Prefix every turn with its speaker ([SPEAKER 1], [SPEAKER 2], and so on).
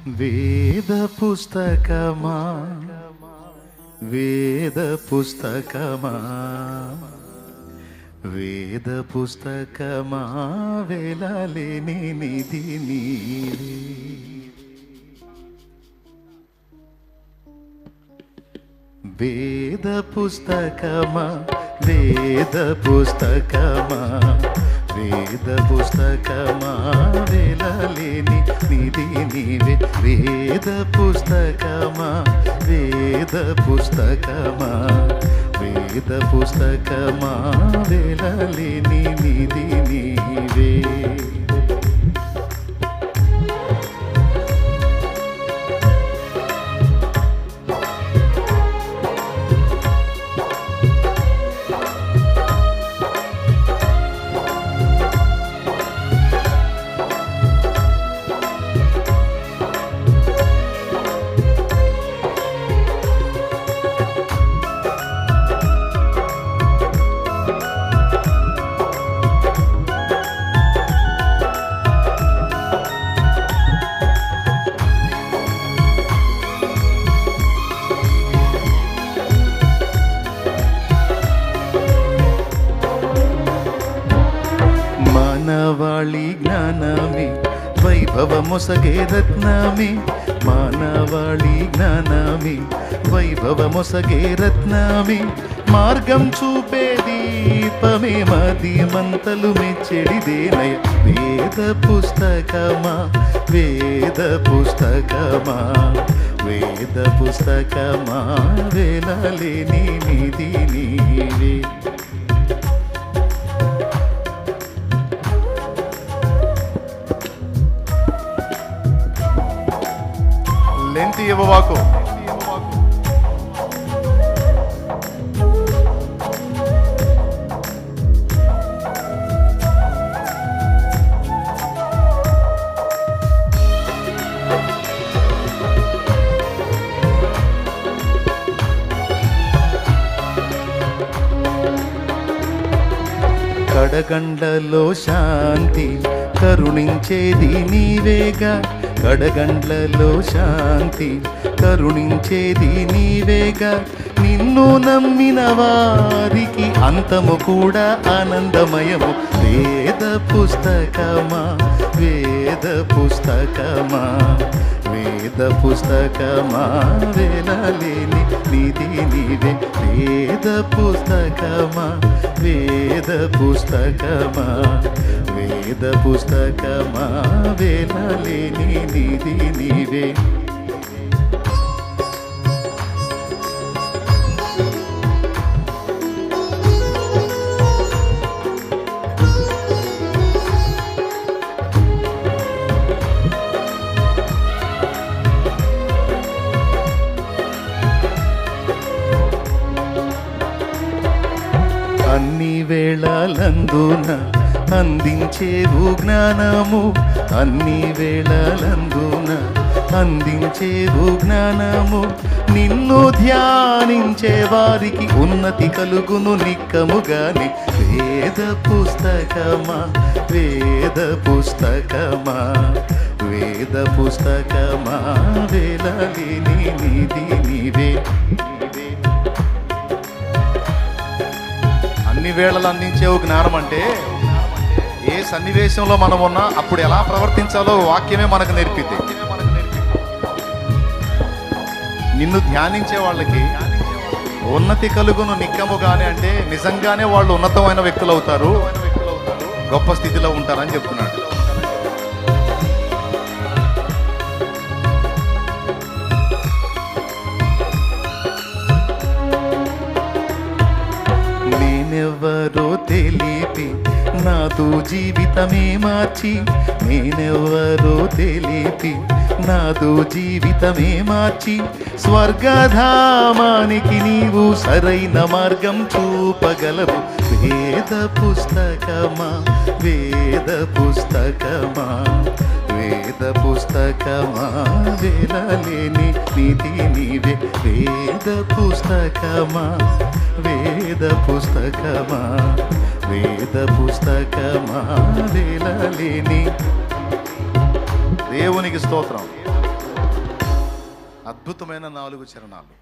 [SPEAKER 1] వేద పుస్తకమా వేద పుస్తకమా వేద పుస్తకమా వేలాలేని నిధి నీవే. వేద పుస్తకమా వేద పుస్తకమా వేద పుస్తకమా వేలాలేని నిధి నీవే. వేద పుస్తకమా వేద పుస్తకమా వేద పుస్తకమా వేలాలేని నిధి నీవే. మానవాళి జ్ఞానమే వైభవమొసగే రత్నమే. మానవాళి జ్ఞానమే వైభవమొసగే రత్నమే. మార్గం చూపే దీపమే మది మంతలు మెచ్చడిదేనయ. వేద పుస్తకమా వేద పుస్తకమా వేద పుస్తకమా వేలాలేని నిధి నీవే. లెంతి ఇవ్వవాకు. కడగండ్లలో శాంతి కరుణించేది నీవేగా. కడగండ్లలో శాంతి కరుణించేది నీవేగా. నిన్ను నమ్మిన వారికి అంతము కూడా ఆనందమయము. వేద పుస్తకమా వేద పుస్తకమా వేద పుస్తకమా వేలాలేని నిధి నీవే. వేద పుస్తకమా వేద పుస్తకమా వేద పుస్తకమా వేలాలేని నిధి నీవే. అన్ని వేళలందున అందించేవు జ్ఞానము. అన్ని వేళలందున అందించేవు జ్ఞానము. నిన్ను ధ్యానించే వారికి ఉన్నతి కలుగును నిక్కముగాని. వేద పుస్తకమా వేద పుస్తకమా వేద పుస్తకమా వేలాలేని నిధి నీవే. అన్ని వేళలు అందించేవు జ్ఞానం అంటే ఏ సన్నివేశంలో మనం ఉన్నా అప్పుడు ఎలా ప్రవర్తించాలో వాక్యమే మనకు నేర్పిద్ది. నిన్ను ధ్యానించే వాళ్ళకి ఉన్నతి కలుగును నిక్కముగానే అంటే నిజంగానే వాళ్ళు ఉన్నతమైన వ్యక్తులు అవుతారు, గొప్ప స్థితిలో ఉంటారని చెప్తున్నాడు. నేనెవ్వరో తెలిపి నాతో జీవితమే మార్చి. నేనెవ్వరో తెలిపి నాతో జీవితమే మార్చి. స్వర్గధామానికి నీవు సరైన మార్గం చూపగలవు. వేద పుస్తకమా వేద పుస్తకమా వేద పుస్తకమా వేలాలేని నిధి నీవే. వేద పుస్తకమా వేద పుస్తకమా వేద పుస్తకమా వేలాలేని. దేవునికి స్తోత్రం. అద్భుతమైన 4 చరణాలు.